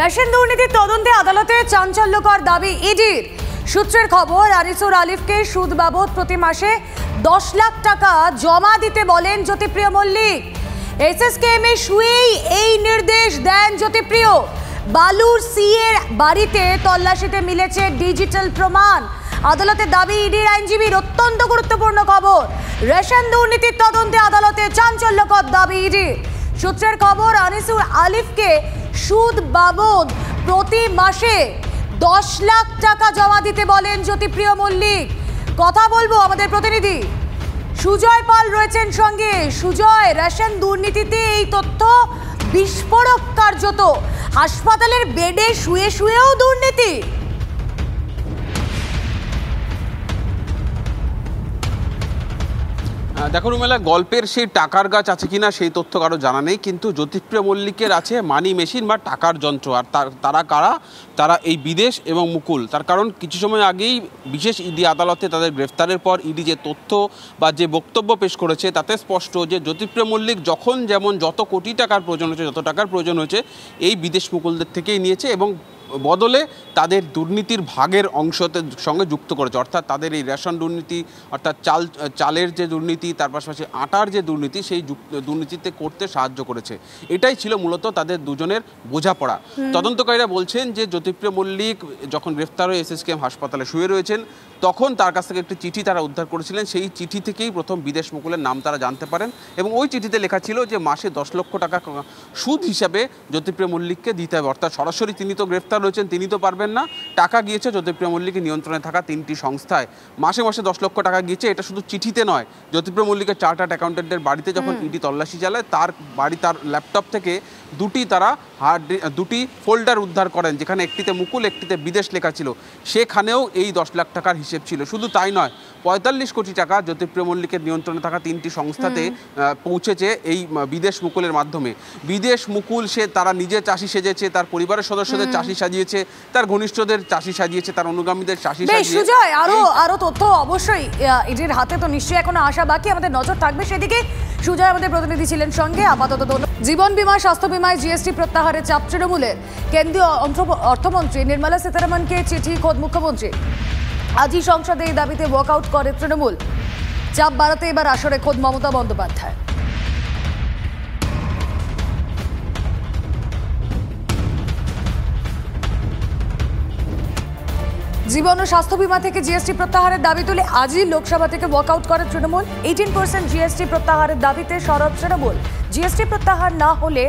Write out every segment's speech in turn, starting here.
Ration দুর্নীতির তদন্তে আদালতে চাঞ্চল্যকর দাবি ইডির। সূত্রের খবর, আনিসুর আলিফকে সুদ বাবদ প্রতি মাসে 10 লাখ টাকা জমা দিতে বলেন জ্যোতিপ্রিয় মল্লিক। এসএসকেএম এ শুয়েই এই নির্দেশ দেন জ্যোতিপ্রিয়। বালুর সিএর বাড়িতে তল্লাশিতে মিলেছে ডিজিটাল প্রমাণ। আদালতের দাবি, ইডির আইনজীবীর অত্যন্ত গুরুত্বপূর্ণ খবর। রেশন দুর্নীতির তদন্তে আদালতে চাঞ্চল্যকর দাবি ইডির। সূত্রের খবর, আনিসুর আলিফকে সুদ বাবদ প্রতি মাসে 10 লাখ টাকা জমা দিতে বলেন জ্যোতিপ্রিয় মল্লিক। কথা বলবো আমাদের প্রতিনিধি সুজয় পাল রয়েছেন সঙ্গে। সুজয়, রেশন দুর্নীতিতে এই তথ্য বিস্ফোরক কার্যত। হাসপাতালের বেডে শুয়ে শুয়েও দুর্নীতি। দেখো রুমেলা, গল্পের সেই টাকার গাছ আছে কিনা সেই তথ্য কারো জানা নেই, কিন্তু জ্যোতিপ্রিয় মল্লিকের আছে মানি মেশিন বা টাকার যন্ত্র। আর তারা কারা? তারা এই বিদেশ এবং মুকুল। তার কারণ কিছু সময় আগেই বিশেষ ইডি আদালতে তাদের গ্রেফতারের পর ইডি যে তথ্য বা যে বক্তব্য পেশ করেছে তাতে স্পষ্ট যে জ্যোতিপ্রিয় মল্লিক যখন যেমন যত কোটি টাকার প্রয়োজন হয়েছে, যত টাকার প্রয়োজন হয়েছে, এই বিদেশ মুকুলদের থেকেই নিয়েছে এবং বদলে তাদের দুর্নীতির ভাগের অংশতে সঙ্গে যুক্ত করেছে। অর্থাৎ তাদের এই রেশন দুর্নীতি, অর্থাৎ চালের যে দুর্নীতি, তার পাশাপাশি আটার যে দুর্নীতি, সেই দুর্নীতিতে করতে সাহায্য করেছে। এটাই ছিল মূলত তাদের দুজনের বোঝাপড়া। তদন্তকারীরা বলছেন যে জ্যোতিপ্রিয় মল্লিক যখন গ্রেফতার হয়ে এসএসকেএম হাসপাতালে শুয়ে রয়েছেন, তখন তার কাছ থেকে একটি চিঠি তারা উদ্ধার করেছিলেন। সেই চিঠি থেকেই প্রথম বিদেশ মুকুলের নাম তারা জানতে পারেন এবং ওই চিঠিতে লেখা ছিল যে মাসে 10 লক্ষ টাকা সুদ হিসাবে জ্যোতিপ্রিয় মল্লিককে দিতে হবে। অর্থাৎ সরাসরি তিনি তো গ্রেফতার রয়েছেন, তিনি তো পারবেন না। টাকা গিয়েছে জ্যোতিপ্রিয় মল্লিকের নিয়ন্ত্রণে থাকা 3টি সংস্থায়। মাসে মাসে 10 লক্ষ টাকা গিয়েছে। এটা শুধু চিঠিতে নয়, জ্যোতিপ্রিয় মল্লিকের চার্টার্ড অ্যাকাউন্টেন্টের বাড়িতে যখন ইডি তল্লাশি চালায়, তার ল্যাপটপ থেকে দুটি ফোল্ডার উদ্ধার করেন, যেখানে একটিতে মুকুল, একটিতে বিদেশ লেখা ছিল। সেখানেও এই 10 লাখ টাকার হিসেব ছিল। শুধু তাই নয়, 45 কোটি টাকা জ্যোতিপ্রিয় মল্লিকের নিয়ন্ত্রণে থাকা 3টি সংস্থাতে পৌঁছেছে এই বিদেশ মুকুলের মাধ্যমে। বিদেশ মুকুল তারা নিজে চাষি সেজেছে, তার পরিবারের সদস্যদের চাষি সাজিয়েছে, তার ঘনিষ্ঠদের চাষি সাজিয়েছে, তার অনুগামীদের চাষি সাজিয়েছে। সুজয়, আরো তথ্য অবশ্যই ইডির হাতে তো নিশ্চয়ই এখনো আসা বাকি, আমাদের নজর থাকবে সেদিকে। সুজয় আমাদের প্রতিনিধি ছিলেন সঙ্গে। আপাতত জীবন বীমা, স্বাস্থ্য বীমায় জিএসটি প্রত্যাহারের চাপ তৃণমূলের। কেন্দ্রীয় অর্থমন্ত্রী নির্মলা সীতারামনকে চিঠি খোদ মুখ্যমন্ত্রী। আজই সংসদে এই দাবিতে ওয়াকআউট করে তৃণমূল। চাপ বাড়াতে এবার আসরে খোদ মমতা বন্দ্যোপাধ্যায়। জীবন ও স্বাস্থ্য বীমা থেকে জিএসটি প্রত্যাহারের দাবি তুলে আজই লোকসভা থেকে ওয়াকআউট করে তৃণমূল। 18% জিএসটি প্রত্যাহারের দাবিতে সরব তৃণমূল। জিএসটি প্রত্যাহার না হলে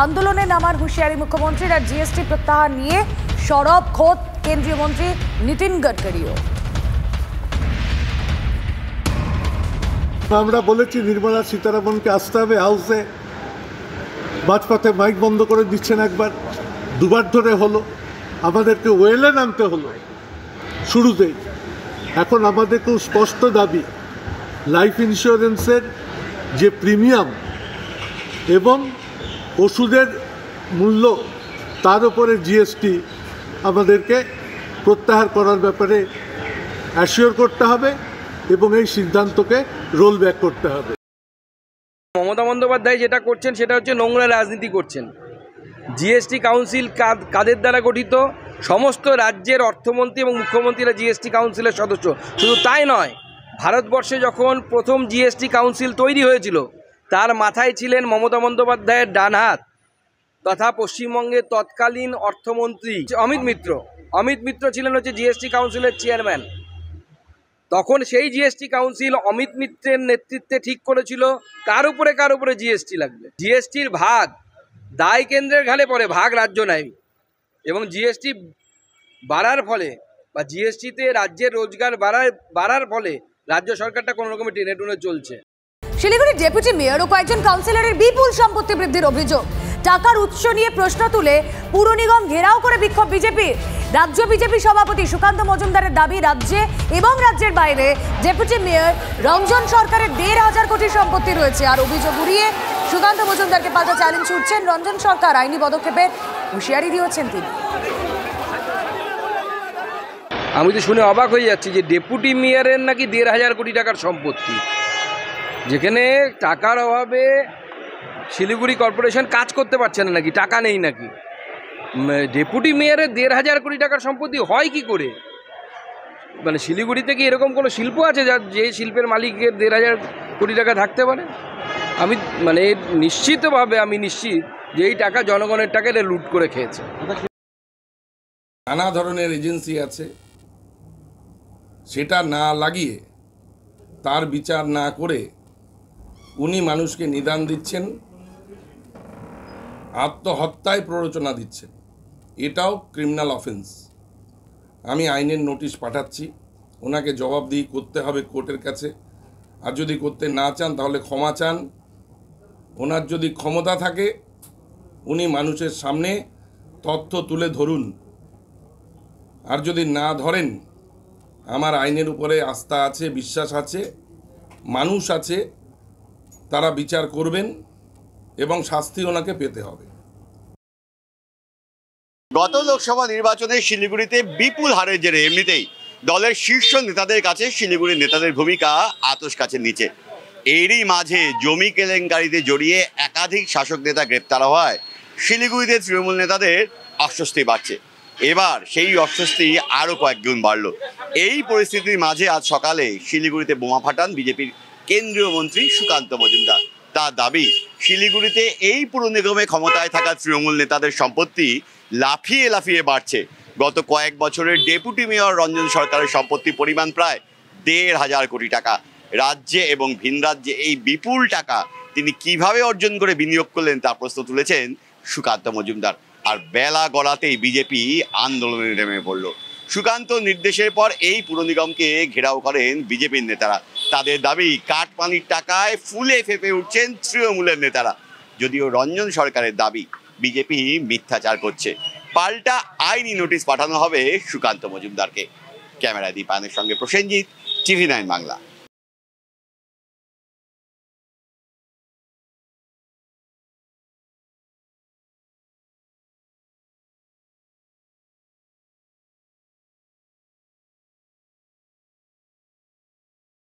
আন্দোলনে নামার হুঁশিয়ারি মুখ্যমন্ত্রীর। আর জিএসটি প্রত্যাহার নিয়ে সরব খোদ কেন্দ্রীয় মন্ত্রী নীতিন গডকরিও। আমরা বলেছি নির্মলা সীতারামনকে আসতে হবে হাউসে। মাঝপথে মাইক বন্ধ করে দিচ্ছেন, একবার দুবার ধরে হলো। আমাদেরকে ওয়েলে নামতে হলো শুরুতেই। এখন আমাদের খুব স্পষ্ট দাবি, লাইফ ইন্স্যুরেন্সের যে প্রিমিয়াম এবং ওষুধের মূল্য, তার উপরে জিএসটি আমাদেরকে প্রত্যাহার করার ব্যাপারে অ্যাসিওর করতে হবে এবং এই সিদ্ধান্তকে রোল ব্যাক করতে হবে। মমতা বন্দ্যোপাধ্যায় যেটা করছেন সেটা হচ্ছে নোংরা রাজনীতি করছেন। জিএসটি কাউন্সিল কাদের দ্বারা গঠিত? সমস্ত রাজ্যের অর্থমন্ত্রী এবং মুখ্যমন্ত্রীরা জিএসটি কাউন্সিলের সদস্য। শুধু তাই নয়, ভারতবর্ষে যখন প্রথম জিএসটি কাউন্সিল তৈরি হয়েছিল, তার মাথায় ছিলেন মমতা বন্দ্যোপাধ্যায়ের ডান হাত তথা পশ্চিমবঙ্গের তৎকালীন অর্থমন্ত্রী অমিত মিত্র ছিলেন হচ্ছে জিএসটি কাউন্সিলের চেয়ারম্যান। তখন সেই জিএসটি কাউন্সিল অমিত মিত্রের নেতৃত্বে ঠিক করেছিল কার উপরে জিএসটি লাগবে। জিএসটির ভাগ দায় কেন্দ্রের ঘাড়ে পড়ে, ভাগ রাজ্য নেয়। এবং জিএসটি বাড়ার ফলে বা জিএসটিতে রাজ্যের রোজগার বাড়ার ফলে রাজ্য সরকারটা কোনো রকমের টেনে টুনে চলছে। শিলিগুড়ির ডেপুটি মেয়র ও কয়েকজন কাউন্সিলরের বিপুল সম্পত্তি বৃদ্ধির অভিযোগ। টাকার উৎস নিয়ে প্রশ্ন তুলে পুর নিগম ঘেরাও করে বিক্ষোভ বিজেপির। রাজ্য বিজেপি সভাপতি সুকান্ত মজুমদারের দাবি, রাজ্যে এবং রাজ্যের বাইরে ডেপুটি মেয়র রঞ্জন সরকারের 1,500 কোটি সম্পত্তি রয়েছে। আর অভিযোগ উড়িয়ে সুকান্ত মজুমদারকে পাল্টা চ্যালেঞ্জ ছুটছেন রঞ্জন সরকার। আইনি পদক্ষেপের হুঁশিয়ারি দিয়েছেন তিনি। আমি তো শুনে অবাক হয়ে যাচ্ছি যে ডেপুটি মেয়রের নাকি 1,500 কোটি টাকার সম্পত্তি, যেখানে টাকার অভাবে শিলিগুড়ি কর্পোরেশন কাজ করতে পারছে না নাকি, টাকা নেই নাকি। ডেপুটি মেয়রের 1,500 কোটি টাকার সম্পত্তি হয় কি করে? মানে শিলিগুড়িতে কি এরকম কোনো শিল্প আছে যার যে শিল্পের মালিকের 1,500 কোটি টাকা থাকতে পারে? আমি মানে নিশ্চিতভাবে আমি নিশ্চিত যে এই টাকা জনগণের টাকা এটা লুট করে খেয়েছে। নানা ধরনের এজেন্সি আছে, সেটা না লাগিয়ে তার বিচার না করে উনি মানুষকে নিদান দিচ্ছেন, আত্মহত্যায় প্ররোচনা দিচ্ছেন। এটাও ক্রিমিনাল অফেন্স। আমি আইনের নোটিশ পাঠাচ্ছি, ওনাকে জবাবদিহি করতে হবে কোর্টের কাছে। আর যদি করতে না চান তাহলে ক্ষমা চান। ওনার যদি ক্ষমতা থাকে উনি মানুষের সামনে তথ্য তুলে ধরুন। আর যদি না ধরেন, আমার আইনের উপরে আস্থা আছে, বিশ্বাস আছে, মানুষ আছে, তারা বিচার করবেন এবং শাস্তি ওনাকে পেতে হবে। গত লোকসভা নির্বাচনে শিলিগুড়িতে বিপুল হারের জেরে এমনিতেই দলের শীর্ষ নেতাদের কাছে শিলিগুড়ির নেতাদের ভূমিকা আতশ কাছের নিচে। এরই মাঝে জমি কেলেঙ্কারিতে জড়িয়ে একাধিক শাসক নেতা গ্রেপ্তার হওয়ায় শিলিগুড়িতে তৃণমূল নেতাদের অস্বস্তি বাড়ছে। এবার সেই অস্বস্তি আরও কয়েক গুণ বাড়ল। এই পরিস্থিতির মাঝে আজ সকালে শিলিগুড়িতে বোমা ফাটান বিজেপির কেন্দ্রীয় মন্ত্রী সুকান্ত মজুমদার। তার দাবি, শিলিগুড়িতে এই পুর নিগমে ক্ষমতায় থাকা তৃণমূল নেতাদের সম্পত্তি লাফিয়ে লাফিয়ে বাড়ছে। গত কয়েক বছরের ডেপুটি মেয়র রঞ্জন সরকারের সম্পত্তির পরিমাণ প্রায় 1,500 কোটি টাকা। রাজ্যে এবং ভিন রাজ্যে এই বিপুল টাকা তিনি কিভাবে অর্জন করে বিনিয়োগ করলেন তা প্রশ্ন তুলেছেন সুকান্ত মজুমদার। আর বেলা গড়াতেই বিজেপি আন্দোলনে নেমে পড়ল। সুকান্ত নির্দেশের পর এই পুর নিগমকে ঘেরাও করেন বিজেপির নেতারা। তাদের দাবি, কাটমানির টাকায় ফুলে ফেঁপে উঠছেন তৃণমূলের নেতারা। যদিও রঞ্জন সরকারের দাবি বিজেপি মিথ্যাচার করছে। পাল্টা আইনি নোটিশ পাঠানো হবে সুকান্ত মজুমদারকে। ক্যামেরায় দীপায়নের সঙ্গে প্রসেনজিৎ, TV9 বাংলা।